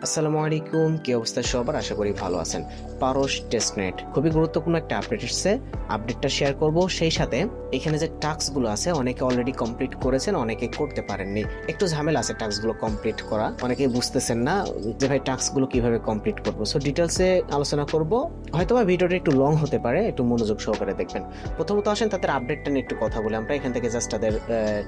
আসসালামু আলাইকুম, কি অবস্থা সবার? আশা করি ভালো আছেন। পারস টেস্টনেট খুবই গুরুত্বপূর্ণ একটা আপডেট এসেছে, আপডেটটা শেয়ার করব। সেই সাথে এখানে যে টাস্কগুলো আছে অনেকে অলরেডি কমপ্লিট করেছেন, অনেকে করতে পারেননি। একটু ঝামেলা আছে টাস্কগুলো কমপ্লিট করা, অনেকেই বুঝতেছেন না যে ভাই টাস্কগুলো কিভাবে কমপ্লিট করব। সো ডিটেলসে আলোচনা করব, হয়তোবা ভিডিওটা একটু লং হতে পারে, একটু মনোযোগ সহকারে দেখবেন। প্রথমত আসেন তাদের আপডেটটা নিয়ে একটু কথা বলি। আমরা এখান থেকে জাস্ট তাদের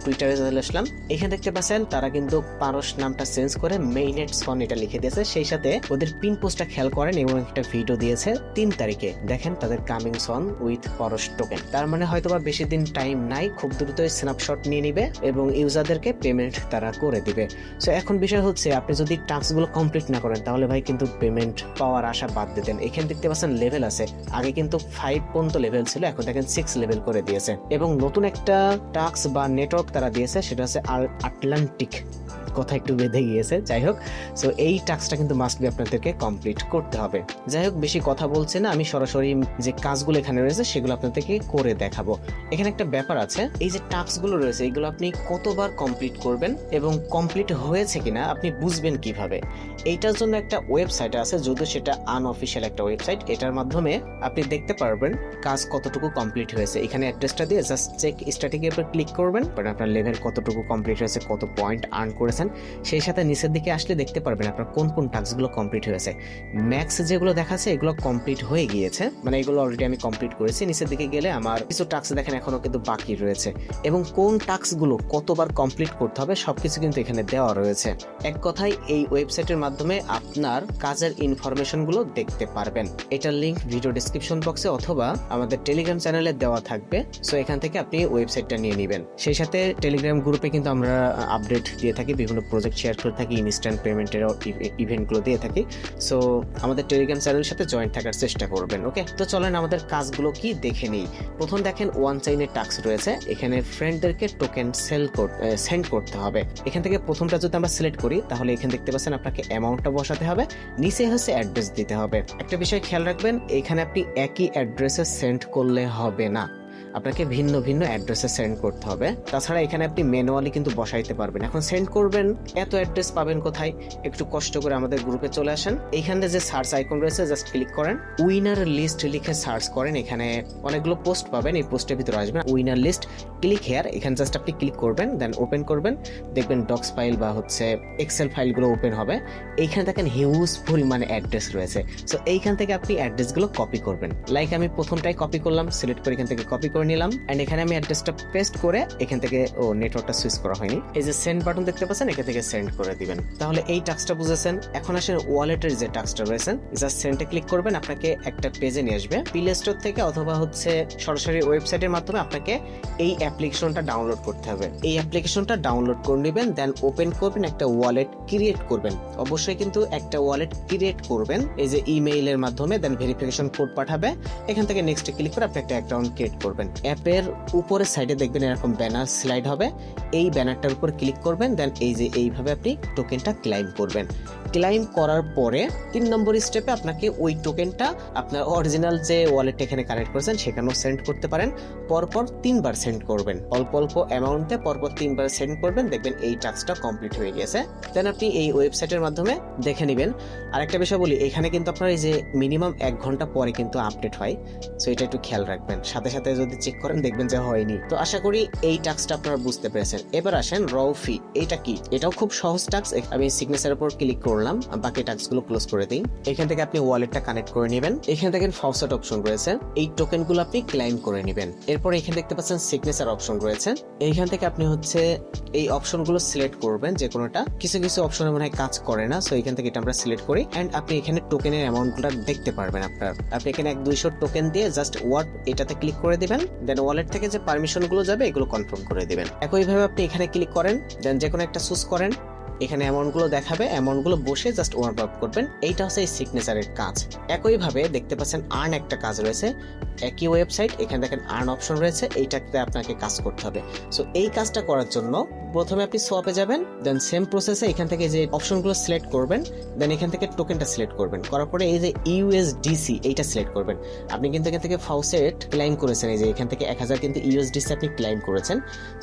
টুইটারে চলে আসলাম। এখানে দেখতে পাচ্ছেন তারা কিন্তু পারস নামটা চেঞ্জ করে মেইনেটস ফন এটা লিখে দিয়েছে। সেই সাথে ওদের পিন পোস্টটা খেয়াল করেন এবং একটা ভিডিও দিয়েছে 3 তারিখে। দেখেন তাদের coming son with Paras token. তার মানে হয়তোবা বেশি দিন টাইম নাই, খুব দ্রুতই স্ন্যাপশট নিয়ে নিবে এবং ইউজারদেরকে পেমেন্ট তারা করে দিবে। সো এখন বিষয় হচ্ছে, আপনি যদি টাস্কগুলো কমপ্লিট না করেন তাহলে ভাই কিন্তু পেমেন্ট পাওয়ার আশা বাদ দিতেন। এখানে দেখতে পাচ্ছেন লেভেল আছে, আগে কিন্তু 5 পর্যন্ত লেভেল ছিল, এখন দেখেন 6 লেভেল করে দিয়েছে। এবং নতুন একটা টাস্ক বা নেটওয়ার্ক তারা দিয়েছে, সেটা হচ্ছে আটলান্টিক। কথা একটু বেঁধে গিয়েছে, যাই হোক। সো এই টাস্কটা কিন্তু মাস্ট বি আপনাদেরকে কমপ্লিট করতে হবে। যাই হোক, বেশি কথা বলছে না, আমি সরাসরি যে কাজগুলো এখানে রয়েছে সেগুলো আপনাদেরকে করে দেখাবো। এখানে একটা ব্যাপার আছে, এই যে টাস্কগুলো রয়েছে এগুলো আপনি কতবার কমপ্লিট করবেন এবং কমপ্লিট হয়েছে কিনা আপনি বুঝবেন কিভাবে। এইটার জন্য একটা ওয়েবসাইট আছে, যদিও সেটা আনঅফিশিয়াল একটা ওয়েবসাইট। এটার মাধ্যমে আপনি দেখতে পারবেন কাজ কতটুকু কমপ্লিট হয়েছে। এখানে অ্যাড্রেসটা দিয়ে জাস্ট চেক স্ট্যাটিকের উপর ক্লিক করবেন, আপনার লেভেল কতটুকু কমপ্লিট হয়েছে, কত পয়েন্ট আর্ন করেছেন। সেই সাথে নিচের দিকে আসলে দেখতে পারবেন আপনার কোন কোন টাস্কগুলো কমপ্লিট হয়েছে। ম্যাক্স যেগুলো দেখাচ্ছে এগুলো কমপ্লিট হয়ে গিয়েছে, মানে এগুলো অলরেডি আমি কমপ্লিট করেছি। নিচের দিকে গেলে আমার কিছু টাস্ক দেখেন এখনো কিন্তু বাকি রয়েছে, এবং কোন টাস্কগুলো কতবার কমপ্লিট করতে হবে সবকিছু কিন্তু এখানে দেওয়া রয়েছে। এক কথায় এই ওয়েবসাইটের মাধ্যমে আপনার কাজের ইনফরমেশনগুলো দেখতে পারবেন। এটার লিংক ভিডিও ডেসক্রিপশন বক্সে অথবা আমাদের টেলিগ্রাম চ্যানেলে দেওয়া থাকবে। সো এখান থেকে আপনি ওয়েবসাইটটা নিয়ে নেবেন। সেই সাথে টেলিগ্রাম গ্রুপে কিন্তু আমরা আপডেট দিয়ে থাকি, বিভিন্ন প্রজেক্ট শেয়ার করে থাকি, ইনস্ট্যান্ট পেমেন্টের ইভেন্টগুলো দিয়ে থাকি। সো আমাদের টেলিগ্রাম চ্যানেলের সাথে জয়েন্ট থাকার চেষ্টা করবেন। ওকে, তো চলেন আমাদের কাজগুলো কি দেখে নিই। প্রথম দেখেন ওয়ান চাইনের টাস্ক রয়েছে, এখানে ফ্রেন্ডদেরকে টোকেন সেন্ড করতে হবে। এখান থেকে প্রথমটা যদি আমরা সিলেক্ট করি তাহলে এখানে দেখতে পাচ্ছেন আপনাকে অ্যামাউন্টটা বসাতে হবে, নিচে হচ্ছে অ্যাড্রেস দিতে হবে। একটা বিষয় খেয়াল রাখবেন, এখানে আপনি একই অ্যাড্রেসে সেন্ড করলে হবে না, আপনাকে ভিন্ন ভিন্ন অ্যাড্রেসে সেন্ড করতে হবে। তাছাড়া এখানে আপনি ম্যানুয়ালি কিন্তু বসাইতে পারবেন। এখন সেন্ড করবেন, এত অ্যাড্রেস পাবেন কোথায়? একটু কষ্ট করে আমাদের গ্রুপে চলে আসেন। এইখানে যে সার্চ আইকন রয়েছে জাস্ট ক্লিক করেন, উইনার লিস্ট লিখে সার্চ করেন। এখানে অনেকগুলো পোস্ট পাবেন, এই পোস্টের ভিতরে আসবেন উইনার লিস্ট, ক্লিক হেয়ার। এখানে জাস্ট আপনি ক্লিক করবেন, দেন ওপেন করবেন, দেখবেন ডক্স ফাইল বা হচ্ছে এক্সেল ফাইলগুলো ওপেন হবে। এইখানে দেখেন হিউজ পরিমাণে অ্যাড্রেস রয়েছে। সো এইখান থেকে আপনি অ্যাড্রেসগুলো কপি করবেন। লাইক আমি প্রথমটাই কপি করলাম, সিলেক্ট করে এখান থেকে কপি করে নিলাম, এন্ড এখানে আমি অ্যাড্রেসটা পেস্ট করে এখান থেকে নেটওয়ার্কটা সুইচ করা হয়নি, এই যে সেন্ড বাটন দেখতে পাচ্ছেন, এখান থেকে সেন্ড করে দিবেন। তাহলে এই টাস্কটা বুঝেছেন। এখন আসেন ওয়ালেটের যে টাস্কটা রয়েছে, জাস্ট সেন্ডে ক্লিক করবেন, আপনাকে একটা পেজে নিয়ে আসবে প্লে স্টোর থেকে অথবা হচ্ছে সরাসরি ওয়েবসাইটের মাধ্যমে আপনাকে এই অ্যাপ্লিকেশনটা ডাউনলোড করতে হবে। এই অ্যাপ্লিকেশনটা ডাউনলোড করে নেবেন, দেন ওপেন করবেন, একটা ওয়ালেট ক্রিয়েট করবেন। অবশ্যই কিন্তু একটা ওয়ালেট ক্রিয়েট করবেন এই যে ইমেইলের মাধ্যমে, দেন ভেরিফিকেশন কোড পাঠাবে। এখান থেকে নেক্সটে ক্লিক করে আপনি একটা অ্যাকাউন্ট ক্রিয়েট করবেন। অ্যাপের উপরের সাইডে দেখবেন এরকম ব্যানার স্লাইড হবে, এই ব্যানারটার উপর ক্লিক করবেন, দেন এই যে এইভাবে আপনি টোকেনটা ক্লাইম করবেন। ক্লাইম করার পরে 3 নম্বর স্টেপে আপনাকে ওই টোকেনটা আপনার অরিজিনাল যে ওয়ালেট এখানে কানেক্ট করেছেন সেখানেও সেন্ড করতে পারেন। পরপর 3 বার সেন্ড করবেন, অল্প অল্প অ্যামাউন্টে পরপর 3 বার সেন্ড করবেন, দেখবেন এই টাস্কটা কমপ্লিট হয়ে গেছে। দেন আপনি এই ওয়েবসাইটের মাধ্যমে দেখে নেবেন। আরেকটা বিষয় বলি, এখানে কিন্তু আপনার এই যে মিনিমাম 1 ঘন্টা পরে কিন্তু আপডেট হয়, সো এটা একটু খেয়াল রাখবেন। সাথে সাথে যদি চেক করেন দেখবেন যে হয়নি। তো আশা করি এই টাস্কটা আপনারা বুঝতে পেরেছেন। এবার আসেন রফি, এটা কি? এটাও খুব সহজ টাস্ক। আমি সিগনেচারের উপর ক্লিক করলাম, বাকি টাস্কগুলো ক্লোজ করে দিই। এখান থেকে আপনি ওয়ালেটটা কানেক্ট করে নেবেন। এখানে দেখেন ফরওয়ার্ড অপশন রয়েছে, এই টোকেনগুলো আপনি ক্লাইম করে নেবেন। এরপর এখানে দেখতে পাচ্ছেন সিগনেচার অপশন রয়েছে, এইখান থেকে আপনি হচ্ছে এই অপশনগুলো সিলেক্ট করবেন যে কোনোটা। কিছু কিছু অপশনে মনে হয় কাজ করে না, সো এখান থেকে এটা আমরা সিলেক্ট করি, এন্ড আপনি এখানে টোকেনের অ্যামাউন্টগুলো দেখতে পারবেন। আপনি এখানে 100-200 টোকেন দিয়ে জাস্ট ওয়ার্ড এটাতে ক্লিক করে দিবেন, দেন ওয়ালেট থেকে যে পারমিশনগুলো যাবে এগুলো কনফার্ম করে দিবেন। একইভাবে আপনি এখানে ক্লিক করেন, দেন যে কোনো একটা চুজ করেন, এখানে অ্যামাউন্টগুলো দেখাবে, অ্যামাউন্টগুলো বসে জাস্ট ওয়ার্ম আপ করবেন। এইটা হচ্ছে এই সিগনেচারের কাজ। একইভাবে দেখতে পাচ্ছেন আর্ন একটা কাজ রয়েছে, একই ওয়েবসাইট, এখানে দেখেন আর্ন অপশন রয়েছে, এইটাতে আপনাকে কাজ করতে হবে। সো এই কাজটা করার জন্য প্রথমে আপনি সোয়াপে যাবেন, দেন সেম প্রসেসে এখান থেকে যে অপশনগুলো সিলেক্ট করবেন, দেন এখান থেকে টোকেনটা সিলেক্ট করবেন, করার পরে এই যে ইউএসডিসি এইটা সিলেক্ট করবেন। আপনি কিন্তু এখান থেকে ফাউসেট ক্লাইম করেছেন, এই যে এখান থেকে 1000 কিন্তু ইউএসডিসি আপনি ক্লাইম করেছেন।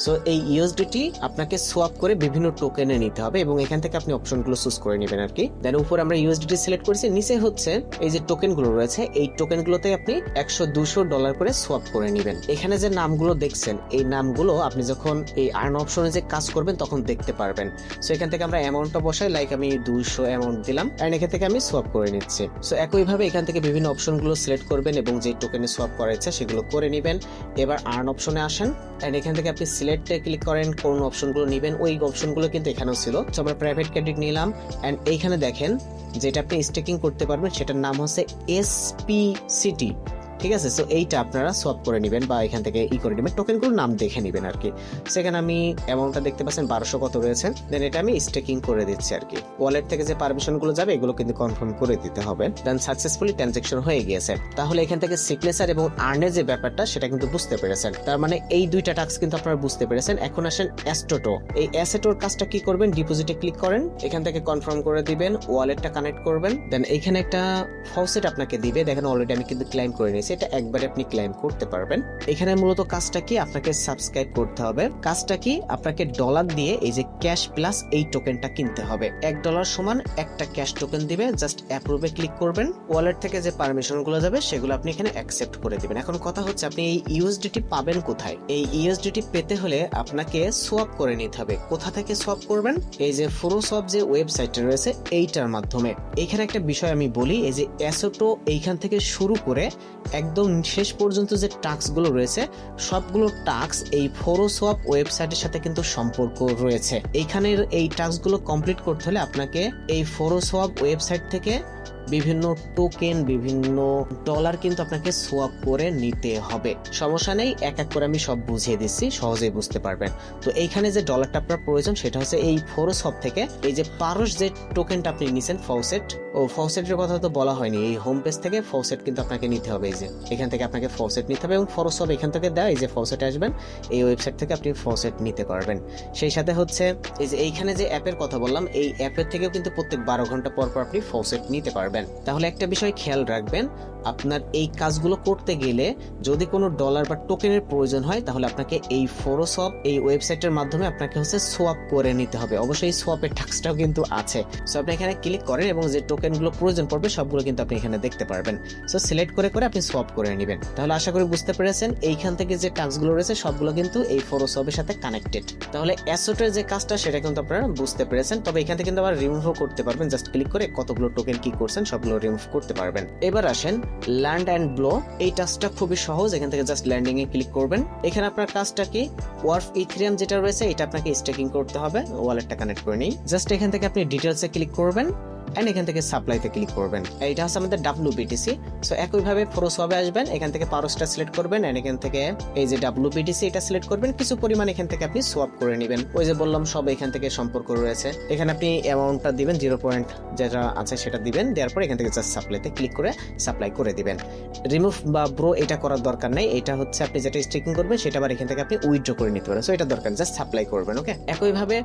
সো এই ইউএসডিটি আপনাকে সোয়াপ করে বিভিন্ন টোকেনে নিতে হবে এবং এখান থেকে আপনি অপশনগুলো চুজ করে নেবেন আর কি। দেন উপরে আমরা ইউএসডিটি সিলেক্ট করেছি, নিচে হচ্ছে এই যে টোকেনগুলো রয়েছে, এই টোকেনগুলোতে আপনি $100-200 করে সোয়াপ করে নেবেন। এখানে যে নামগুলো দেখছেন, এই নামগুলো আপনি যখন এই আর্ন অপশনে যে কাজ করবেন তখন দেখতে পারবেন। সো এখান থেকে আমরা অ্যামাউন্টটা বসাই, লাইক আমি 200 অ্যামাউন্ট দিলাম, এন্ড এখান থেকে আমি সোয়াপ করে নিচ্ছি। সো একইভাবে এখান থেকে বিভিন্ন অপশনগুলো সিলেক্ট করবেন এবং যে টোকেনে সোয়াপ করা ইচ্ছা সেগুলো করে নেবেন। এবার আর্ন অপশনে আসেন, এন্ড এখান থেকে আপনি সিলেক্টে ক্লিক করেন, কোন অপশনগুলো নেবেন। ওই অপশনগুলো কিন্তু এখানেও ছিল। সো আমরা প্রাইভেট ক্রেডিট নিলাম, এন্ড এইখানে দেখেন যেটা আপনি স্টেকিং করতে পারবেন সেটার নাম হচ্ছে SPCT, ঠিক আছে। সো এইটা আপনারা সোয়াপ করে নেবেন বা এখান থেকে করে নেবেন, টোকেনগুলোর নাম দেখে নেবেন আর কি। সেখানে আমি অ্যামাউন্টটা দেখতে পাচ্ছেন 1200 কত রয়েছে, দেন এটা আমি স্টেকিং করে দিচ্ছি আর কি। ওয়ালেট থেকে যে পারমিশনগুলো যাবে এগুলো কিন্তু কনফার্ম করে দিতে হবে। দেন সাকসেসফুলি ট্রানজাকশন হয়ে গিয়েছে। তাহলে এখান থেকে সিগনেচার এবং আর্নের যে ব্যাপারটা সেটা কিন্তু বুঝতে পেরেছেন। তার মানে এই দুইটা টাস্ক কিন্তু আপনারা বুঝতে পেরেছেন। এখন আসেন অ্যাসেটো। এই অ্যাসেটোর কাজটা কি করবেন, ডিপোজিটে ক্লিক করেন, এখান থেকে কনফার্ম করে দিবেন, ওয়ালেটটা কানেক্ট করবেন, দেন এইখানে একটা ফাউসেট আপনাকে দিবে। দেখেন অলরেডি আমি কিন্তু ক্লাইম করে নিয়েছি, এটা একবারে আপনি ক্লেম করতে পারবেন। এখানে মূলত কাজটা কি, আপনাকে সাবস্ক্রাইব করতে হবে। কাজটা কি, আপনাকে ডলার দিয়ে এই যে ক্যাশ প্লাস এই টোকেনটা কিনতে হবে। $1 সমান একটা ক্যাশ টোকেন দিবে, জাস্ট অ্যাপ্রুভে ক্লিক করবেন। ওয়ালেট থেকে যে পারমিশন গুলো যাবে সেগুলো আপনি এখানে অ্যাকসেপ্ট করে দিবেন। এখন কথা হচ্ছে আপনি এই ইউএসডিটি পাবেন কোথায়? এই ইউএসডিটি পেতে হলে আপনাকে সোয়াপ করে নিতে হবে। কোথা থেকে সোয়াপ করবেন? এই যে ফোরোসওয়াপ যে ওয়েবসাইটটা রয়েছে এইটার মাধ্যমে। এখানে একটা বিষয় আমি বলি, এই যে অ্যাসেটো এইখান থেকে শুরু করে একদম শেষ পর্যন্ত যে টাস্কগুলো রয়েছে সবগুলো টাস্ক এই ফোরোসওয়াপ ওয়েবসাইটের সাথে কিন্তু সম্পর্ক রয়েছে। এইখানের এই টাস্কগুলো কমপ্লিট করতে হলে আপনাকে এই ফোরোসওয়াপ ওয়েবসাইট থেকে বিভিন্ন টোকেন, বিভিন্ন ডলার কিন্তু আপনাকে সোয়াপ করে নিতে হবে। সমস্যা নেই, এক এক করে আমি সব বুঝিয়ে দিচ্ছি, সহজেই বুঝতে পারবেন। তো এইখানে যে ডলারটা আপনার প্রয়োজন সেটা হচ্ছে এই ফোরোসওয়াপ থেকে এই যে পারস যে টোকেনটা আপনি নিছেন ফাউসেট, ও ফাউসেটের কথা তো বলা হয়নি, এই হোম পেজ থেকে ফাউসেট কিন্তু আপনাকে নিতে হবে। এই যে এখান থেকে আপনাকে ফাউসেট নিতে হবে এবং ফোরোসওয়াপ এখান থেকে দেয়, এই যে ফাউসেটে আসবেন, এই ওয়েবসাইট থেকে আপনি ফাউসেট নিতে পারবেন। সেই সাথে হচ্ছে এই যে এইখানে যে অ্যাপের কথা বললাম, এই অ্যাপের থেকেও কিন্তু প্রত্যেক 12 ঘন্টা পর পর আপনি ফাউসেট নিতে পারবেন। তাহলে একটা বিষয় খেয়াল রাখবেন, আপনার এই কাজগুলো করতে গেলে যদি কোনো ডলার বা টোকেনের প্রয়োজন হয় তাহলে আপনাকে এই ফোরোসওয়াপ এই ওয়েবসাইটের মাধ্যমে আপনাকে হচ্ছে সোয়াপ করে নিতে হবে। অবশ্যই সোয়াপের টাস্কটাও কিন্তু আছে। সো আপনি এখানে ক্লিক করেন এবং যে টোকেনগুলো প্রয়োজন পড়বে সবগুলো কিন্তু আপনি এখানে দেখতে পারবেন। সো সিলেক্ট করে করে আপনি সোয়াপ করে নেবেন। তাহলে আশা করি বুঝতে পেরেছেন এইখান থেকে যে টাস্কগুলো রয়েছে সবগুলো কিন্তু এই ফোরোসওয়াপের সাথে কানেক্টেড। তাহলে অ্যাসেটের যে কাজটা সেটা কিন্তু আপনারা বুঝতে পেরেছেন। তবে এখান থেকে কিন্তু আবার রিমুভও করতে পারবেন, জাস্ট ক্লিক করে কতগুলো টোকেন কি করছেন সবগুলো রিমুভ করতে পারবেন। এবার আসেন ল্যান্ড অ্যান্ড ব্লো। এই টাস্কটা খুবই সহজ। এখান থেকে জাস্ট ল্যান্ডিং এ ক্লিক করবেন। এখানে আপনার কাজটা কি, ওয়ার্ফ ইথেরিয়াম যেটা রয়েছে এটা আপনাকে স্টেকিং করতে হবে। ওয়ালেটটা কানেক্ট করে নিই। জাস্ট এখান থেকে আপনি ডিটেলসে ক্লিক করবেন এন্ড এখান থেকে সাপ্লাইতে ক্লিক করবেন। এইটা হচ্ছে আমাদের WBTC। সো একইভাবে ফোরোসওয়াপে আসবেন, এখান থেকে পারসটা সিলেক্ট করবেন এন্ড এখান থেকে এই যে WBTC এটা সিলেক্ট করবেন। কিছু পরিমাণ এখান থেকে আপনি সোয়াপ করে নেবেন। ওই যে বললাম সব এখান থেকে সম্পর্ক রয়েছে। এখানে আপনি অ্যামাউন্টটা দিবেন, 0 যেটা আছে সেটা দিবেন। দেওয়ার পর এখান থেকে জাস্ট সাপ্লাইতে ক্লিক করে সাপ্লাই করে দিবেন। রিমুভ বা ব্রো এটা করার দরকার নাই। এটা হচ্ছে আপনি যেটা স্টেকিং করবেন সেটা আবার এখান থেকে আপনি উইথড্র করে নিতে পারেন। সো এটা দরকার, জাস্ট সাপ্লাই করবেন। ওকে, একইভাবে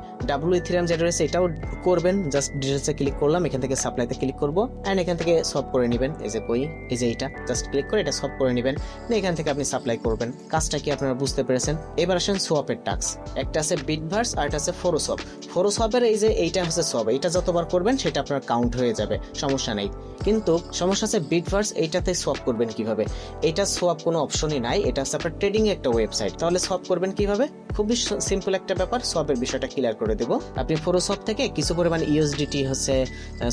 W ইথেরিয়াম যেটা রয়েছে এটাও করবেন। জাস্ট ডিটেলসে ক্লিক করলাম, এখান থেকে সাপ্লাইতে ক্লিক করব এন্ড এখান থেকে সলভ করে নেবেন। এই যে কই, এই যে এটা জাস্ট ক্লিক করে এটা সলভ করে নেবেন। এখান থেকে আপনি সাপ্লাই করবেন। কাজটা কি আপনারা বুঝতে পেরেছেন। এবার আসেন সোয়াপের টাস্ক। একটা আছে বিটভার্স আর একটা আছে ফোরোসওয়াপ। ফোরোসওয়াপের এই যে এইটা হচ্ছে সোয়াপ, এটা যতবার করবেন সেটা আপনার কাউন্ট হয়ে যাবে, সমস্যা নেই। কিন্তু সমস্যা আছে বিটভার্স, এইটাতে সোয়াপ করবেন কিভাবে। এটা সোয়াপ কোনো অপশনই নাই, এটা হচ্ছে আপনার ট্রেডিং একটা ওয়েবসাইট। তাহলে সোয়াপ করবেন কিভাবে, খুবই সিম্পল একটা ব্যাপার। সোয়াপের বিষয়টা ক্লিয়ার করে দেব। আপনি ফোরোসওয়াপ থেকে কিছু পরিমাণ ইউএসডিটি হচ্ছে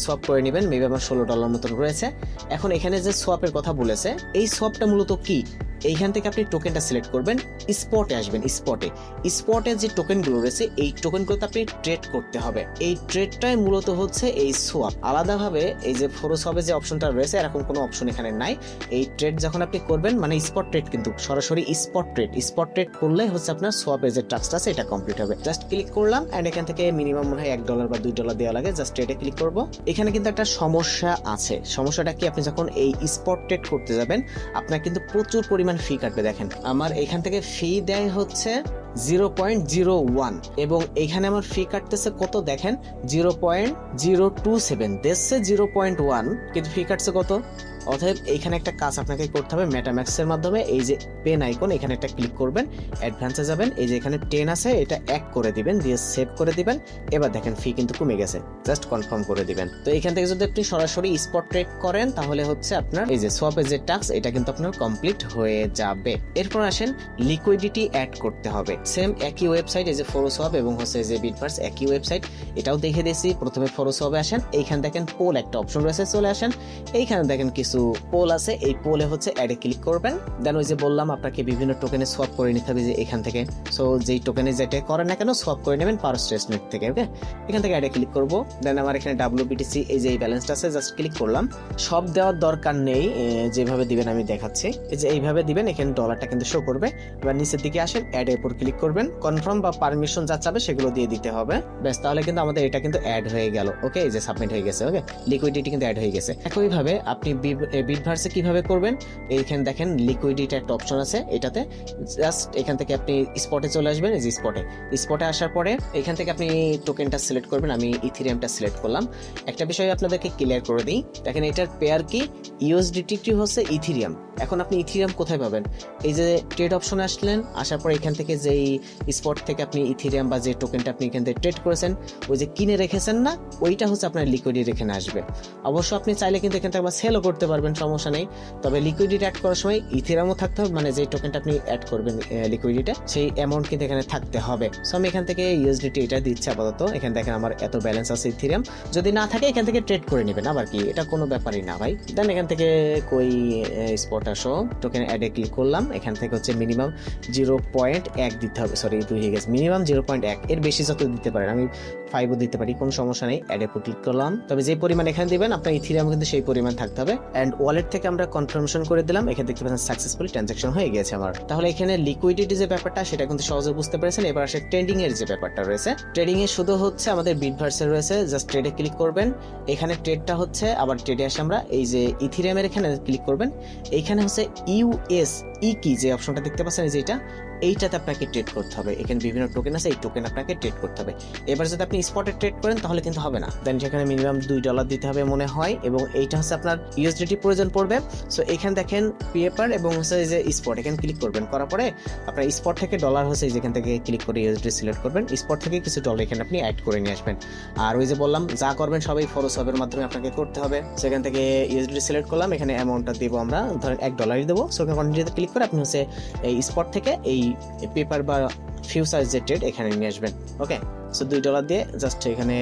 সোয়াপ করে নেবেন। মেবি আমার $16 মতন রয়েছে। এখন এখানে যে সোয়াপের কথা বলেছে, এই সোয়াপটা মূলত কি, এইখান থেকে আপনি টোকেনটা সিলেক্ট করবেন, স্পটে আসবেন। স্পটে যে টোকেনগুলো রয়েছে এই টোকেনগুলোতে আপনি ট্রেড করতে হবে। এই ট্রেডটাই মূলত হচ্ছে এই সোয়াপ। আলাদাভাবে এই যে ফোরোসওয়াপে যে অপশনটা রয়েছে এরকম কোনো অপশন এখানে নাই। এই ট্রেড যখন আপনি করবেন, মানে স্পট ট্রেড, কিন্তু সরাসরি স্পট ট্রেড করলে হচ্ছে আপনার সোয়াপের যে টাস্কটা আছে এটা কমপ্লিট হবে। জাস্ট ক্লিক করলাম এন্ড এখান থেকে মিনিমাম মনে হয় $1 বা $2 দেওয়া লাগে। জাস্ট ট্রেডে ক্লিক করব। এখানে কিন্তু একটা সমস্যা আছে। সমস্যাটা কি, আপনি যখন এই স্পট ট্রেড করতে যাবেন আপনার কিন্তু প্রচুর পরিমাণ ফি কাটবে। দেখেন আমার এখান থেকে ফি দেয় হচ্ছে 0.01 এবং এখানে আমার ফি কাটতেছে কত দেখেন 0.027, দেখছে 0.1 কিন্তু ফি কাটছে কত। অতএব এইখানে একটা কাজ আপনাকে করতে হবে মেটাম্যাক্সের মাধ্যমে, এই যে পেন আইকন এখানে একটা ক্লিক করবেন, অ্যাডভান্সে যাবেন, এই যে এখানে 10 আছে এটা 1 করে দিবেন, দিয়ে সেভ করে দিবেন। এবার দেখেন ফি কিন্তু কমে গেছে, জাস্ট কনফার্ম করে দিবেন। তো এখান থেকে যদি আপনি সরাসরি স্পট ট্রেড করেন তাহলে হচ্ছে আপনার এই যে সোয়াপের যে টাস্ক এটা কিন্তু আপনার কমপ্লিট হয়ে যাবে। এরপর আসেন লিকুইডিটি অ্যাড করতে হবে, সেম একই ওয়েবসাইট, এই যে ফোরোসোয়াপ এবং হচ্ছে যে বিটভার্স একই ওয়েবসাইট, এটাও দেখে দিয়েছি। প্রথমে ফোরোসোয়াপে আসেন, এইখানে দেখেন পোল একটা অপশন রয়েছে, চলে আসেন, এইখানে দেখেন কিছু পোল আছে, এই পোলে হচ্ছে অ্যাডে ক্লিক করবেন। দেন ওই যে বললাম আপনাকে বিভিন্ন টোকেনে সোয়াপ করে নিতে হবে যে এখান থেকে, সো যেই টোকেনে যেটা করেন না কেন সোয়াপ করে নেবেন পারস টেস্টনেট থেকে। ওকে, এখান থেকে অ্যাডে ক্লিক করব। দেন আমার এখানে WBTC এই যে এই ব্যালেন্সটা আছে, জাস্ট ক্লিক করলাম। সব দেওয়ার দরকার নেই, যেভাবে দিবেন আমি দেখাচ্ছি, এই যে এইভাবে দিবেন, এখানে ডলারটা কিন্তু শো করবে। এবার নিচের দিকে আসেন, অ্যাডের উপর ক্লিক করবেন, কনফার্ম বা পারমিশন যা চাবে সেগুলো দিয়ে দিতে হবে। ব্যাস, তাহলে কিন্তু আমাদের এটা কিন্তু অ্যাড হয়ে গেল। ওকে, এই যে সাবমিট হয়ে গেছে। ওকে, লিকুইডিটি কিন্তু অ্যাড হয়ে গেছে। একইভাবে আপনি বিটভার্সে কিভাবে করবেন, এইখানে দেখেন লিকুইডিটি একটা অপশন আছে, এটাতে জাস্ট এখান থেকে আপনি স্পটে চলে আসবেন। এই যে স্পটে আসার পরে এখান থেকে আপনি টোকেনটা সিলেক্ট করবেন, আমি ইথেরিয়ামটা সিলেক্ট করলাম। একটা বিষয় আপনাদেরকে ক্লিয়ার করে দিই, দেখেন এটার পেয়ার কি USDT হচ্ছে ইথেরিয়াম। এখন আপনি ইথেরিয়াম কোথায় পাবেন, এই যে ট্রেড অপশনে আসলেন, আসার পরে এখান থেকে যেই স্পট থেকে আপনি ইথেরিয়াম বা যে টোকেনটা আপনি এখান থেকে ট্রেড করেছেন ওই যে কিনে রেখেছেন না, ওইটা হচ্ছে আপনার লিকুইডিটি এখানে আসবে। অবশ্য আপনি চাইলে কিন্তু এখান থেকে আবার সেলও করতে পারবেন, সমস্যা নেই। তবে লিকুইডিটি অ্যাড করার সময় ইথেরিয়ামও থাকতে হবে, মানে যে টোকেনটা আপনি অ্যাড করবেন লিকুইডিটি সেই অ্যামাউন্ট কিন্তু এখানে থাকতে হবে। সো আমি এখান থেকে USDT এটা দিচ্ছি আপাতত। এখানে দেখেন আমার এত ব্যালেন্স আছে ইথেরিয়াম, যদি না থাকে এখান থেকে ট্রেড করে নেবেন, আবার কি এটা কোনো ব্যাপারই না ভাই। দেন এখান থেকে কই স্পট আসো, টোকেন অ্যাডে ক্লিক করলাম, এখান থেকে হচ্ছে মিনিমাম 0.1 দিতে হবে, সরি 2 হয়ে গেছে, মিনিমাম 0.1, এর বেশি যত দিতে পারেন, আমি 5ও দিতে পারি, কোনো সমস্যা নেই। অ্যাডে ক্লিক করলাম, তবে যে পরিমাণ এখানে দিবেন আপনার ইথেরিয়াম কিন্তু সেই পরিমাণ থাকতে হবে। অ্যান্ড ওয়ালেট থেকে আমরা কনফার্মেশন করে দিলাম, এখানে দেখতে পাচ্ছেন সাকসেসফুলি ট্রানজাকশন হয়ে গেছে আমার। তাহলে এখানে লিকুইডিটি যে ব্যাপারটা সেটা কিন্তু সহজে বুঝতে পেরেছেন। এবার আসে ট্রেডিং এর যে ব্যাপারটা রয়েছে, ট্রেডিং এ শুধু হচ্ছে আমাদের বিটভার্সে রয়েছে, জাস্ট ট্রেডে ক্লিক করবেন, এখানে ট্রেডটা হচ্ছে, আবার ট্রেডে আসে আমরা এই যে ইথেরিয়ামের এখানে ক্লিক করবেন, এইখানে হচ্ছে USE কি যে অপশনটা দেখতে পাচ্ছেন এই যে এইটাতে আপনাকে ট্রেড করতে হবে। এখানে বিভিন্ন টোকেন আছে, এই টোকেন আপনাকে ট্রেড করতে হবে। এবার যদি আপনি স্পটে ট্রেড করেন তাহলে কিন্তু হবে না, দেন সেখানে মিনিমাম $2 দিতে হবে মনে হয়, এবং এইটা হচ্ছে আপনার USDT প্রয়োজন পড়বে। সো এখানে দেখেন পেপার এবং হচ্ছে এই যে স্পট, এখানে ক্লিক করবেন, করার পরে আপনার স্পট থেকে ডলার হচ্ছে যেখান থেকে ক্লিক করে USDT সিলেক্ট করবেন, স্পট থেকে কিছু ডলার এখানে আপনি অ্যাড করে নিয়ে আসবেন। আর ওই যে বললাম যা করবেন সবাই ফোরোসোয়াপের মাধ্যমে আপনাকে করতে হবে। সেখান থেকে USDT সিলেক্ট করলাম, এখানে অ্যামাউন্টটা দেবো আমরা, ধরেন $1 দেবো। সো এখানে কন্টিনিউতে ক্লিক করে আপনি হচ্ছে এই স্পট থেকে এই পেপার বা ফিউচার যে ট্রেড এখানে নিয়ে আসবেন। ওকে, সো $2 দিয়ে জাস্ট এখানে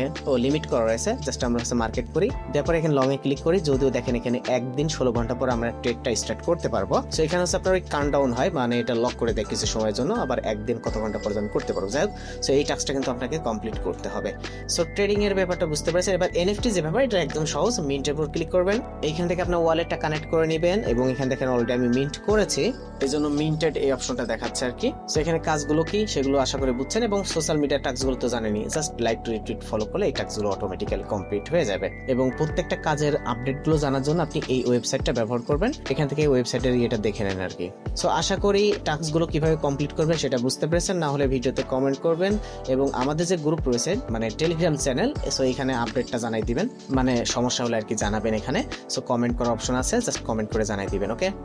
লিমিট করা রয়েছে, জাস্ট আমরা হচ্ছে মার্কেট করি, তারপর এখানে লং এ ক্লিক করি। যদিও দেখেন এখানে একদিন 16 ঘন্টা পর আমরা ট্রেডটা স্টার্ট করতে পারবো। সো এখানে হচ্ছে আপনার কাউন্টডাউন হয়, মানে এটা লক করে দেয় কিছু সময়ের জন্য, আবার একদিন কত ঘন্টা পর্যন্ত করতে পারবো। যাই হোক, সো এই টাস্কটা কিন্তু আপনাকে কমপ্লিট করতে হবে। সো ট্রেডিং এর ব্যাপারটা বুঝতে পারছেন। এবার NFT যে ব্যাপার, এটা একদম সহজ, মিন্টের উপর ক্লিক করবেন, এইখান থেকে আপনার ওয়ালেটটা কানেক্ট করে নেবেন, এবং এখানে দেখেন অলরেডি আমি মিন্ট করেছি, এই জন্য মিন্টেড এই অপশনটা দেখাচ্ছে আর কি। সো এখানে কাজগুলো কি সেগুলো আশা করে বুঝছেন, এবং সোশ্যাল মিডিয়া টাস্কগুলো তো জানেনই, just like to retweet follow করলে এই টাস্কগুলো অটোমেটিক্যালি কমপ্লিট হয়ে যাবে। এবং প্রত্যেকটা কাজের আপডেটগুলো জানার জন্য আপনি এই ওয়েবসাইটটা ব্যবহার করবেন, এখান থেকে এই ওয়েবসাইটের এটা দেখে নেন আর কি। সো আশা করি টাস্কগুলো কিভাবে কমপ্লিট করবেন সেটা বুঝতে পেরেছেন, না হলে ভিডিওতে কমেন্ট করবেন, এবং আমাদের যে গ্রুপ রয়েছে মানে টেলিগ্রাম চ্যানেল, সো এখানে আপডেটটা জানাই দিবেন, মানে সমস্যা হলে আর কি জানাবেন এখানে। সো কমেন্ট করার অপশন আছে, জাস্ট কমেন্ট করে জানাই দিবেন। ওকে।